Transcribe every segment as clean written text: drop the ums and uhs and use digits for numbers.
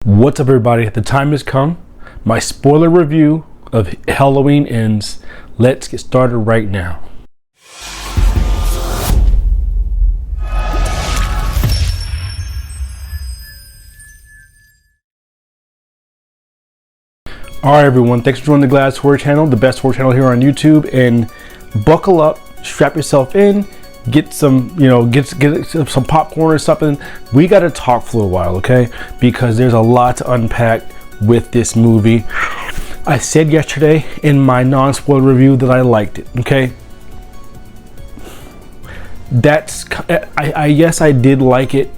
What's up, everybody? The time has come. My spoiler review of Halloween Ends. Let's get started right now. Alright, everyone, thanks for joining the Glass Horror Channel, the best horror channel here on YouTube. And buckle up, strap yourself in, get some, get some popcorn or something. We got to talk for a while, okay? Because there's a lot to unpack with this movie. I said yesterday in my non-spoiler review that I liked it, okay? Yes, I did like it,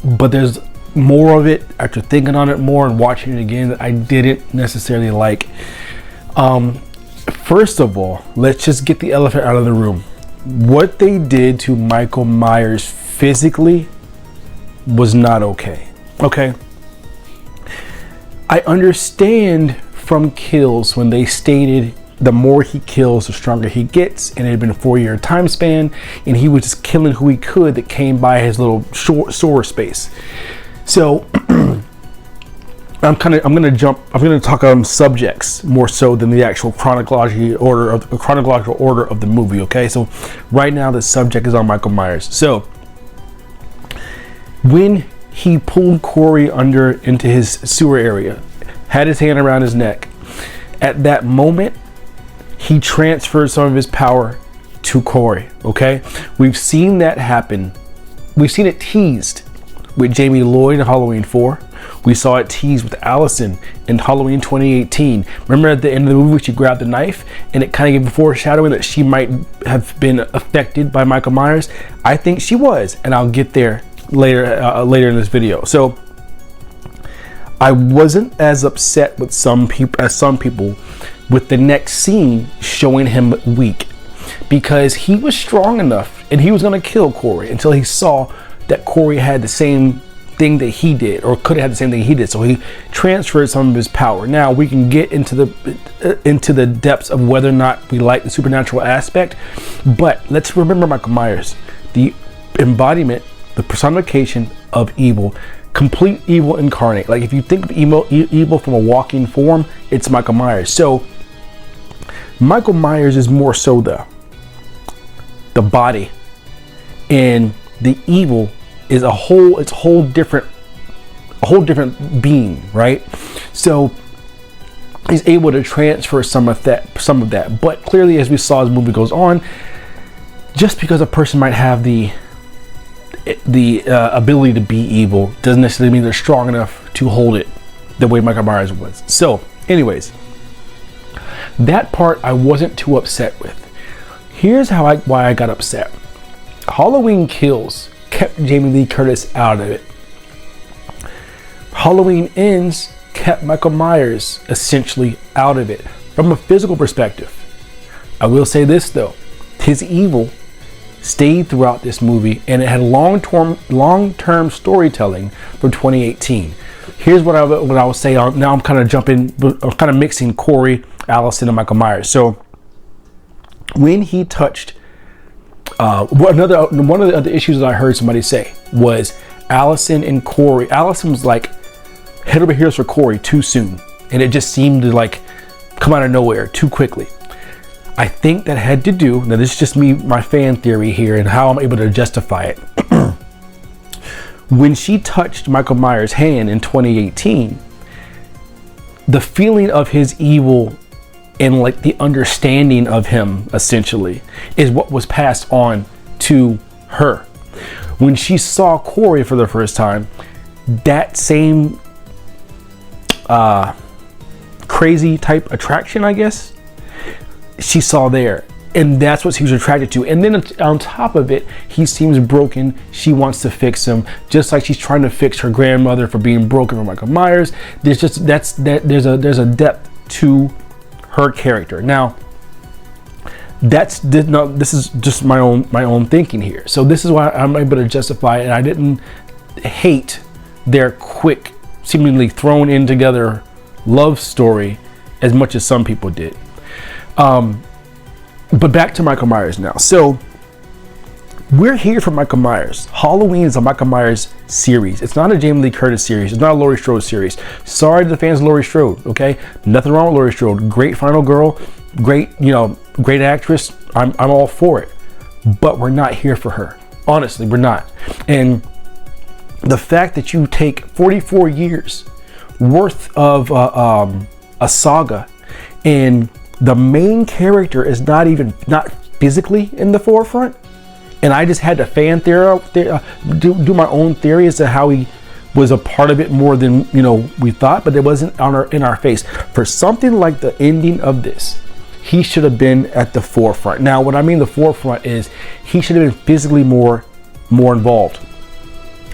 but there's more of it after thinking on it more and watching it again that I didn't necessarily like. First of all, let's just get the elephant out of the room. What they did to Michael Myers physically was not okay. Okay, I understand from Kills when they stated the more he kills, the stronger he gets, and it had been a 4-year time span, and he was just killing who he could that came by his little sewer space. So I'm gonna talk on subjects more so than the actual chronological order of the movie. Okay, so right now the subject is on Michael Myers. So when he pulled Corey into his sewer area, had his hand around his neck, at that moment he transferred some of his power to Corey. Okay, we've seen that happen. We've seen it teased with Jamie Lloyd in Halloween 4. We saw it teased with Allison in Halloween 2018. Remember at the end of the movie, she grabbed the knife and it kind of gave a foreshadowing that she might have been affected by Michael Myers. I think she was, and I'll get there later in this video. So I wasn't as upset with some people with the next scene showing him weak, because he was strong enough and he was going to kill Corey until he saw that Corey had the same thing that he did, or could have had the same thing he did. So he transferred some of his power. Now we can get into the depths of whether or not we like the supernatural aspect, but let's remember Michael Myers, the embodiment, the personification of evil, complete evil incarnate. Like, if you think of evil from a walking form, it's Michael Myers. So Michael Myers is more so the body, and the evil is a whole different being, right? So he's able to transfer some of that. But clearly, as we saw as the movie goes on, just because a person might have the ability to be evil doesn't necessarily mean they're strong enough to hold it the way Michael Myers was. So anyways, that part I wasn't too upset with. Here's why I got upset. Halloween Kills kept Jamie Lee Curtis out of it. Halloween Ends kept Michael Myers essentially out of it from a physical perspective. I will say this though, his evil stayed throughout this movie, and it had long-term storytelling from 2018. Here's what I will say. Now I'm kind of mixing Corey, Allison, and Michael Myers. So when he touched one of the other issues that I heard somebody say was Allison and Corey. Allison was like head over heels for Corey too soon, and it just seemed to like come out of nowhere too quickly. I think that had to do, now this is just me, my fan theory here, and how I'm able to justify it. When she touched Michael Myers' hand in 2018, the feeling of his evil and like the understanding of him essentially is what was passed on to her. When she saw Corey for the first time, that same crazy type attraction, I guess, she saw there, and that's what she was attracted to. And then on top of it, he seems broken. She wants to fix him, just like she's trying to fix her grandmother for being broken from Michael Myers. There's a depth to her character. Now, this is just my own thinking here. So this is why I'm able to justify it, and I didn't hate their quick, seemingly thrown in together love story as much as some people did. But back to Michael Myers now. So We're here for Michael Myers. Halloween is a Michael Myers series. It's not a Jamie Lee Curtis series. It's not a Laurie Strode series. Sorry to the fans of Laurie Strode, okay? Nothing wrong with Laurie Strode. Great final girl, great, great actress. I'm all for it. But we're not here for her. Honestly, we're not. And the fact that you take 44 years worth of a saga and the main character is not physically in the forefront, and I just had to do my own theory as to how he was a part of it more than we thought, but it wasn't in our face. For something like the ending of this, he should have been at the forefront. Now, what I mean the forefront is he should have been physically more involved.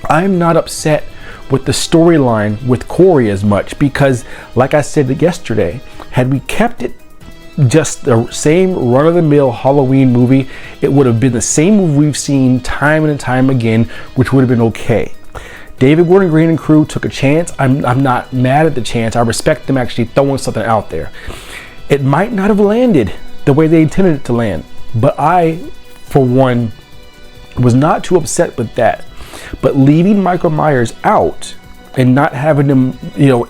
I'm not upset with the storyline with Corey as much because, like I said yesterday, had we kept it just the same run-of-the-mill Halloween movie, it would have been the same movie we've seen time and time again, which would have been okay. David Gordon Green and crew took a chance. I'm not mad at the chance. I respect them actually throwing something out there. It might not have landed the way they intended it to land, but I, for one, was not too upset with that. But leaving Michael Myers out and not having him,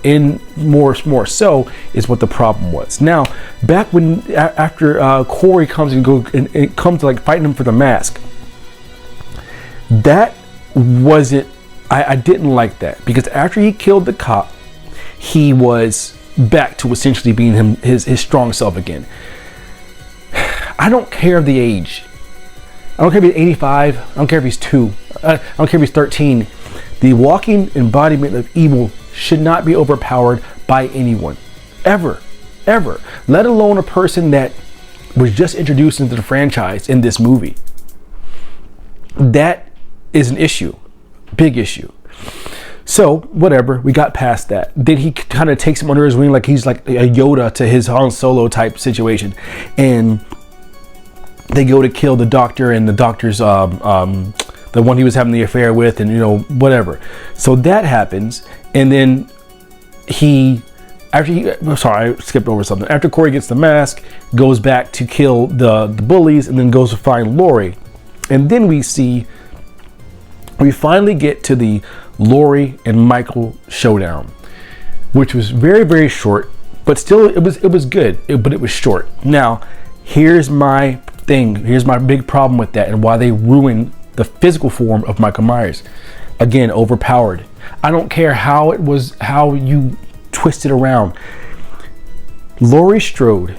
in more so is what the problem was. Now, back after Corey comes and comes to like fighting him for the mask, that wasn't. I didn't like that because after he killed the cop, he was back to essentially being his strong self again. I don't care of the age. I don't care if he's 85. I don't care if he's 2. I don't care if he's 13. The walking embodiment of evil should not be overpowered by anyone. Ever. Let alone a person that was just introduced into the franchise in this movie. That is an issue. Big issue. So, whatever. We got past that. Then he kind of takes him under his wing like he's like a Yoda to his Han Solo type situation. And they go to kill the doctor and the doctor's the one he was having the affair with, and whatever. So that happens, and then I skipped over something. After Corey gets the mask, goes back to kill the bullies, and then goes to find Laurie. And then we finally get to the Laurie and Michael showdown, which was very, very short, but still it was good, but it was short. Now, here's my thing. Here's my big problem with that and why they ruined the physical form of Michael Myers. Again, overpowered. I don't care how you twist it around. Laurie Strode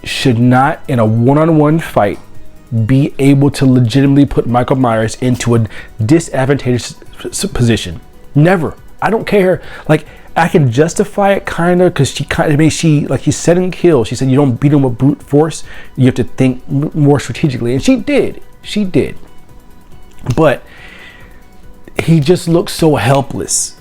should not, in a one-on-one fight, be able to legitimately put Michael Myers into a disadvantageous position. Never. I don't care. Like, I can justify it kind of because she said in Kill, she said you don't beat him with brute force. You have to think more strategically, and she did. But he just looks so helpless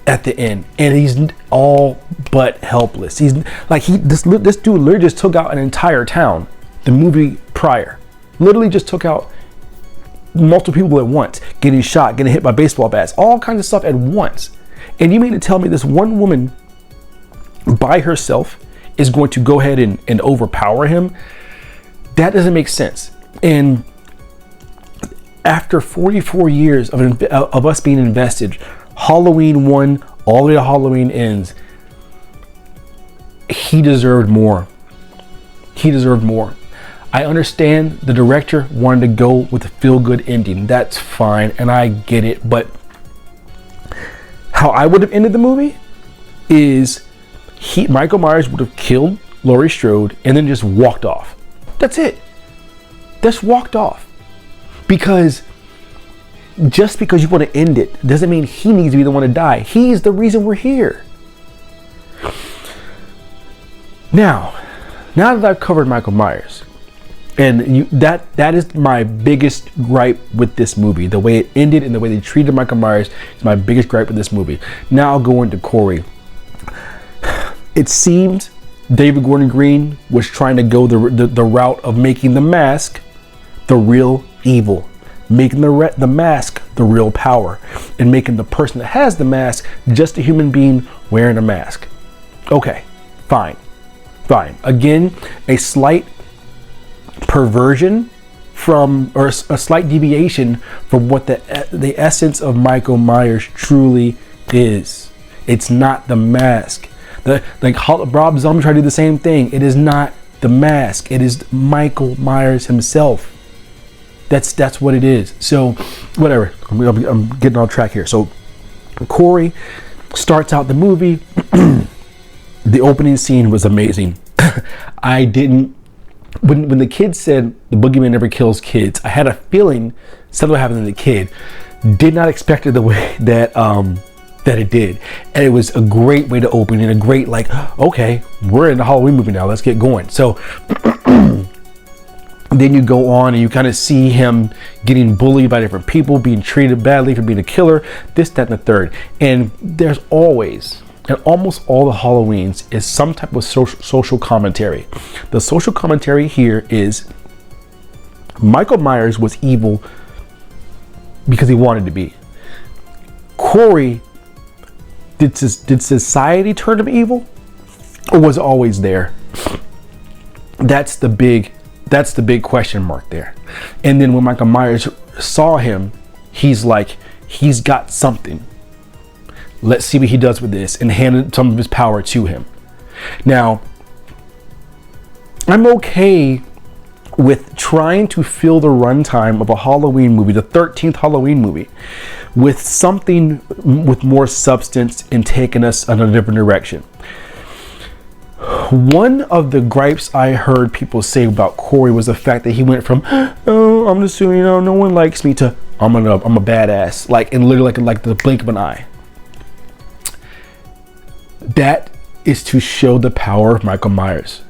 at the end, and he's all but helpless. He's like this dude literally just took out an entire town. The movie prior literally just took out multiple people at once, getting shot, getting hit by baseball bats, all kinds of stuff at once. And you mean to tell me this one woman by herself is going to go ahead and overpower him? That doesn't make sense. And after 44 years of us being invested, Halloween 1 all the way to Halloween Ends, he deserved more. I understand the director wanted to go with a feel-good ending. That's fine, and I get it. But how I would have ended the movie is Michael Myers would have killed Laurie Strode and then just walked off. That's it. Just walked off. Because just because you want to end it doesn't mean he needs to be the one to die. He's the reason we're here. Now that I've covered Michael Myers, and that is my biggest gripe with this movie. The way it ended and the way they treated Michael Myers is my biggest gripe with this movie. Now I'll go into Corey. It seemed David Gordon Green was trying to go the route of making the mask the real evil, making the mask the real power, and making the person that has the mask just a human being wearing a mask. Okay, fine. Again, a slight perversion from, or a slight deviation from what the essence of Michael Myers truly is. It's not the mask. Rob Zombie tried to do the same thing. It is not the mask. It is Michael Myers himself. That's what it is. So, whatever. I'm getting on track here. So, Corey starts out the movie. The opening scene was amazing. I didn't. When the kid said the boogeyman never kills kids, I had a feeling something happened to the kid. Did not expect it the way that it did, and it was a great way to open, and a great, like, okay, we're in the Halloween movie now, let's get going. So then you go on and you kind of see him getting bullied by different people, being treated badly for being a killer, this, that, and the third. And there's always, and almost all the Halloweens, is some type of social commentary. The social commentary here is Michael Myers was evil because he wanted to be. Corey, did society turn him evil, or was it always there? That's the big question mark there. And then when Michael Myers saw him, he's like, he's got something. Let's see what he does with this, and handed some of his power to him. Now, I'm okay with trying to fill the runtime of a Halloween movie, the 13th Halloween movie, with something with more substance and taking us in a different direction. One of the gripes I heard people say about Corey was the fact that he went from, oh, I'm just, no one likes me, to I'm a badass, like, and literally like the blink of an eye. That is to show the power of Michael Myers.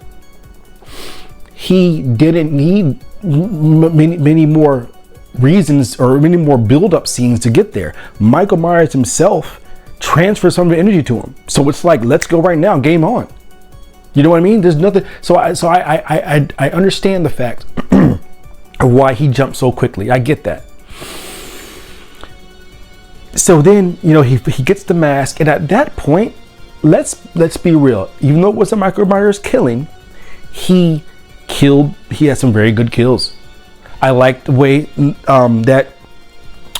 He didn't need many more reasons or many more build-up scenes to get there. Michael Myers himself transfers some of the energy to him. So it's like, let's go right now, game on. You know what I mean? There's nothing. So I understand the fact of why he jumped so quickly. I get that. So then, he gets the mask, and at that point, let's be real. Even though it wasn't Michael Myers killing, he had some very good kills. I liked the way that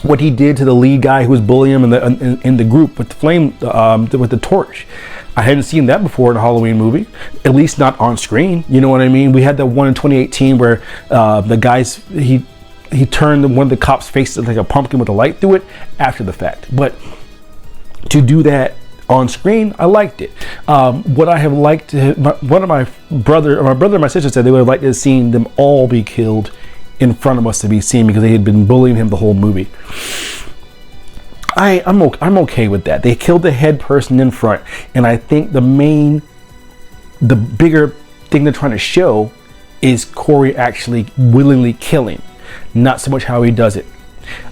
what he did to the lead guy who was bullying him in the group with the flame, with the torch. I hadn't seen that before in a Halloween movie, at least not on screen. You know what I mean? We had that one in 2018 where the guys, he turned one of the cops' faces like a pumpkin with a light through it after the fact. But to do that on screen, I liked it. What I have liked, my brother and my sister said they would have liked to have seen them all be killed in front of us to be seen, because they had been bullying him the whole movie. I'm okay with that. They killed the head person in front, and I think the bigger thing they're trying to show is Corey actually willingly killing, not so much how he does it.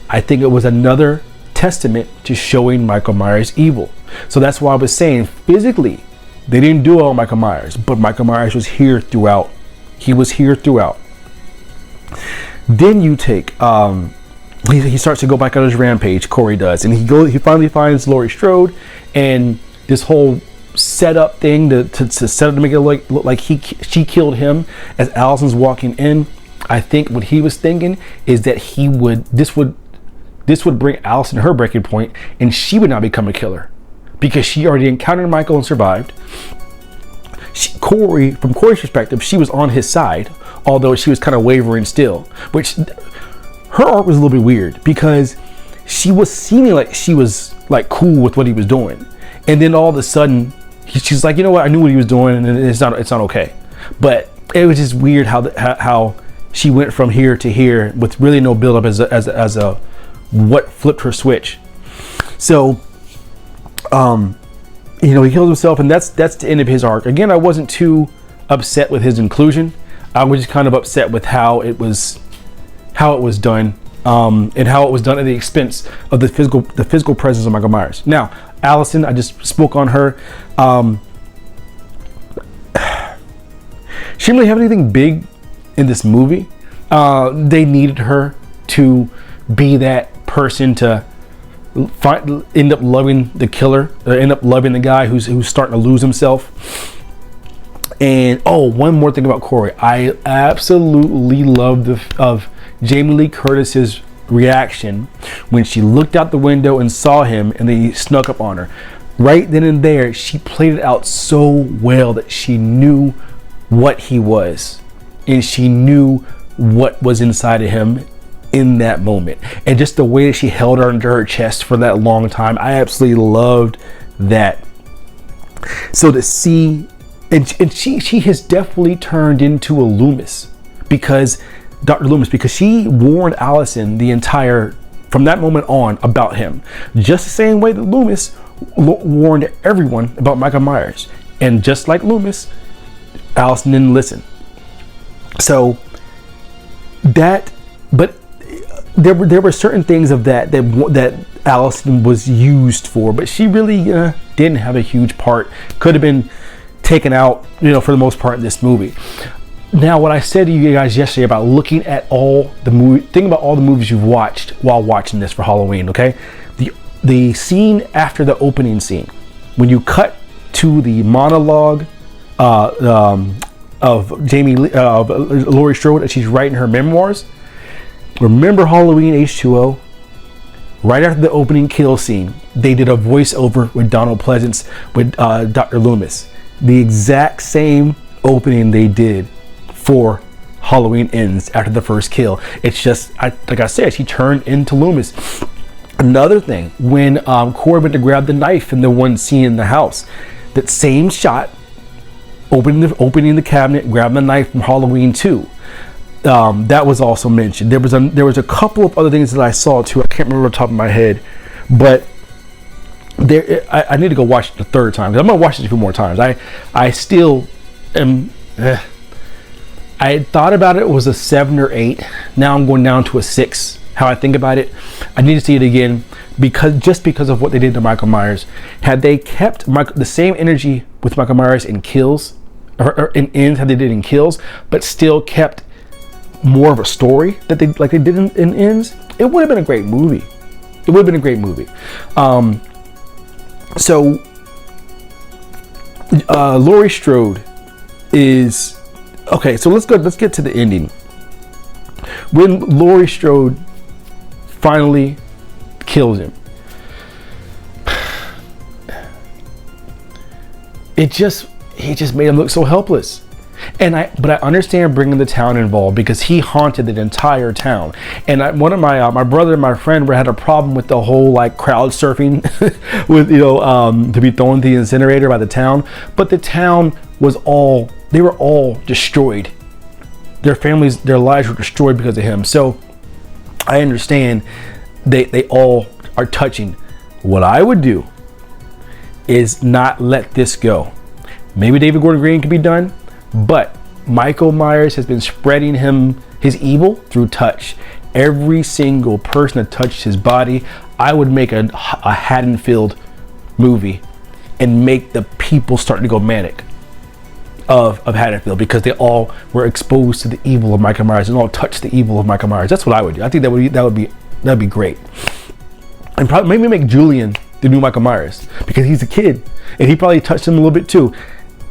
I think it was another testament to showing Michael Myers evil. So that's why I was saying, physically, they didn't do all Michael Myers, but Michael Myers was here throughout. He was here throughout. Then you take, he starts to go back on his rampage, Corey does, and he finally finds Laurie Strode, and this whole setup thing to set up to make it look like she killed him as Allison's walking in. I think what he was thinking is that this would bring Allison to her breaking point, and she would not become a killer because she already encountered Michael and survived. From Corey's perspective, she was on his side, although she was kind of wavering still, which her arc was a little bit weird because she was seeming like she was like cool with what he was doing, and then all of a sudden she's like, you know what, I knew what he was doing, and it's not okay. But it was just weird how she went from here to here with really no build up as a what flipped her switch. So he kills himself, and that's the end of his arc. Again, I wasn't too upset with his inclusion. I was just kind of upset with how it was done, and how it was done at the expense of the physical presence of Michael Myers. Now, Allison, I just spoke on her. She didn't really have anything big in this movie. They needed her to be that person to end up loving the killer, or end up loving the guy who's starting to lose himself. And one more thing about Corey, I absolutely love Jamie Lee Curtis's reaction when she looked out the window and saw him and then he snuck up on her. Right then and there, she played it out so well that she knew what he was and she knew what was inside of him in that moment. And just the way that she held her under her chest for that long time, I absolutely loved that. So to see, and she has definitely turned into a Loomis, because Dr. Loomis, because she warned Allison from that moment on about him, just the same way that Loomis warned everyone about Michael Myers. And just like Loomis, Allison didn't listen. So that, but there were certain things of that Allison was used for, but she really didn't have a huge part. Could have been taken out, for the most part in this movie. Now, what I said to you guys yesterday about looking at all the movie, think about all the movies you've watched while watching this for Halloween. Okay, the scene after the opening scene, when you cut to the monologue of Laurie Strode as she's writing her memoirs. Remember Halloween H2O? Right after the opening kill scene, they did a voiceover with Donald Pleasance with Dr. Loomis. The exact same opening they did for Halloween Ends after the first kill. It's just, like I said, she turned into Loomis. Another thing, when Corey went to grab the knife in the one scene in the house, that same shot, opening the cabinet, grabbing the knife from Halloween 2. That was also mentioned. There was a couple of other things that I saw too. I can't remember off the top of my head, but I need to go watch it the third time, because I'm gonna watch it a few more times. I still am. I had thought about it was a 7 or 8. Now I'm going down to a 6. How I think about it, I need to see it again because of what they did to Michael Myers. Had they kept the same energy with Michael Myers in Kills, or in Ends, how they did in Kills, but still kept more of a story that they did in Ends, it would have been a great movie. It would have been a great movie. So Laurie Strode is okay. So let's get to the ending. When Laurie Strode finally kills him, he just made him look so helpless. But I understand bringing the town involved, because he haunted the entire town. And one of my brother and my friend had a problem with the whole crowd surfing with to be thrown to the incinerator by the town. But the town they were all destroyed. Their families, their lives were destroyed because of him. So I understand they all are touching. What I would do is not let this go. Maybe David Gordon Green can be done, but Michael Myers has been spreading his evil through touch. Every single person that touched his body, I would make a Haddonfield movie and make the people start to go manic of Haddonfield, because they all were exposed to the evil of Michael Myers and all touched the evil of Michael Myers. That's what I would do. I think that'd be great. And probably maybe make Julian the new Michael Myers, because he's a kid and he probably touched him a little bit too.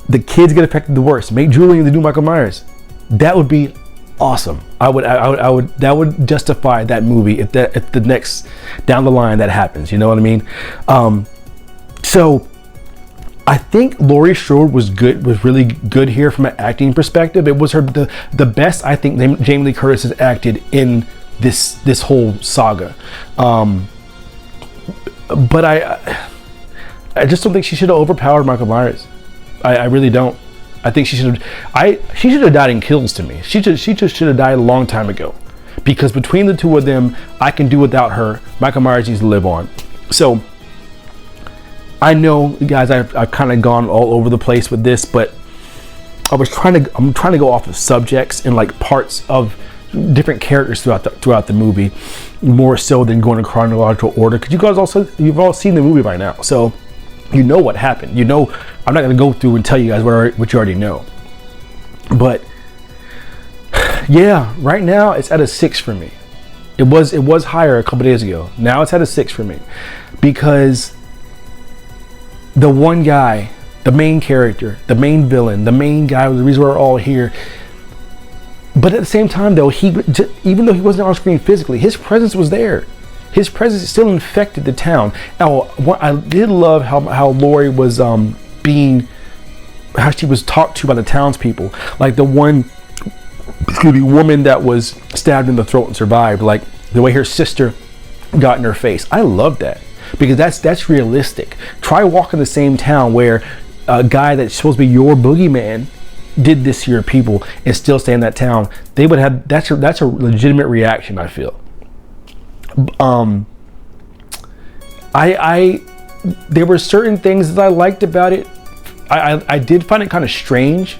The kids get affected the worst. Make Julian the new Michael Myers. That would be awesome. That would justify that movie if the next down the line that happens. You know what I mean? So I think Laurie Strode was really good here from an acting perspective. It was the best I think Jamie Lee Curtis has acted in this whole saga. But I just don't think she should have overpowered Michael Myers. I really don't. I think she should have died in Kills to me. She just should have died a long time ago, because between the two of them, I can do without her. Michael Myers needs to live on. So I know, guys, I've kind of gone all over the place with this, but I'm trying to go off of subjects and parts of different characters throughout the movie, more so than going in chronological order, because you've all seen the movie by now, so you know what happened. I'm not going to go through and tell you guys what you already know. But yeah, right now it's at a 6 for me. It was higher a couple days ago. Now it's at a 6 for me, because the one guy, the main character, the main villain, the main guy, the reason we're all here, But at the same time, though, even though he wasn't on screen physically, his presence was there. His presence still infected the town. Now, I did love how Laurie was how she was talked to by the townspeople. Like the one, woman that was stabbed in the throat and survived. Like the way her sister got in her face. I love that, because that's realistic. Try walking the same town where a guy that's supposed to be your boogeyman did this to your people and still stay in that town. They would have, that's a legitimate reaction, I feel. There were certain things that I liked about it. I did find it kind of strange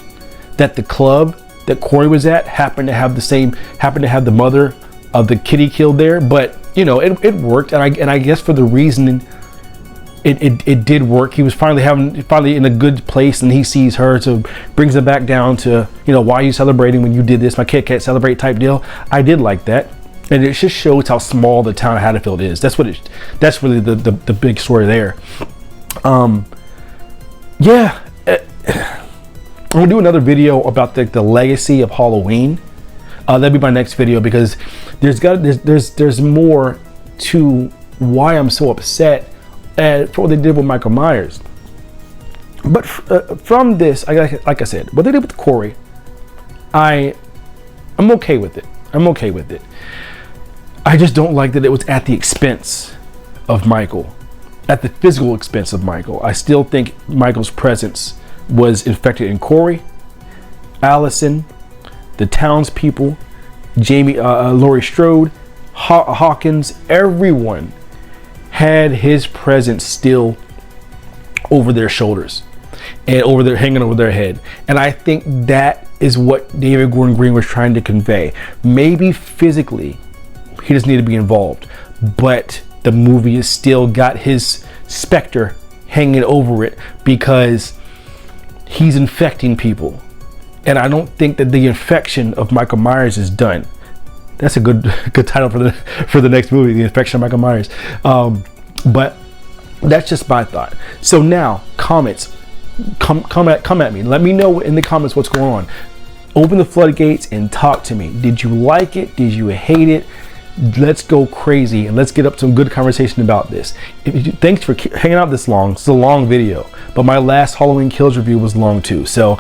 that the club that Corey was at happened to have the mother of the kid he killed there, but you know, it worked, and I guess for the reason it did work. He was finally in a good place, and he sees her, so brings it back down to, you know, why are you celebrating when you did this? My kid can't celebrate type deal. I did like that, and it just shows how small the town of Haddonfield is. That's really the big story there. Yeah, I'm gonna do another video about the legacy of Halloween. That'll be my next video, because there's more to why I'm so upset for what they did with Michael Myers. But from this, like I said, what they did with Corey, I'm okay with it. I'm okay with it. I just don't like that it was at the expense of Michael, at the physical expense of Michael. I still think Michael's presence was infected in Corey, Allison, the townspeople, Laurie Strode, Hawkins. Everyone had his presence still over their shoulders and hanging over their head. And I think that is what David Gordon Green was trying to convey. Maybe physically he doesn't need to be involved, but the movie has still got his specter hanging over it, because he's infecting people. And I don't think that the infection of Michael Myers is done. That's a good title for the next movie, The Infection of Michael Myers. But that's just my thought. So now, comments, come at me. Let me know in the comments what's going on. Open the floodgates and talk to me. Did you like it? Did you hate it? Let's go crazy and let's get up some good conversation about this. Thanks for hanging out this long. It's a long video, but my last Halloween Kills review was long too. So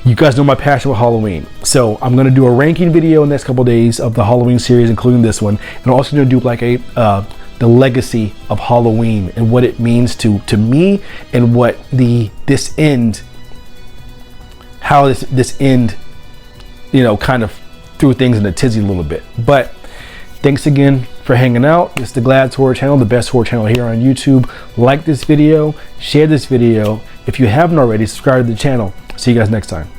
you guys know my passion with Halloween. So I'm going to do a ranking video in the next couple of days of the Halloween series, including this one. And I'm also going to do like the legacy of Halloween and what it means to me, and what this end, you know, kind of threw things in a tizzy a little bit. But thanks again for hanging out. It's the Glad's Horror Channel, the best horror channel here on YouTube. Like this video, share this video. If you haven't already, subscribe to the channel. See you guys next time.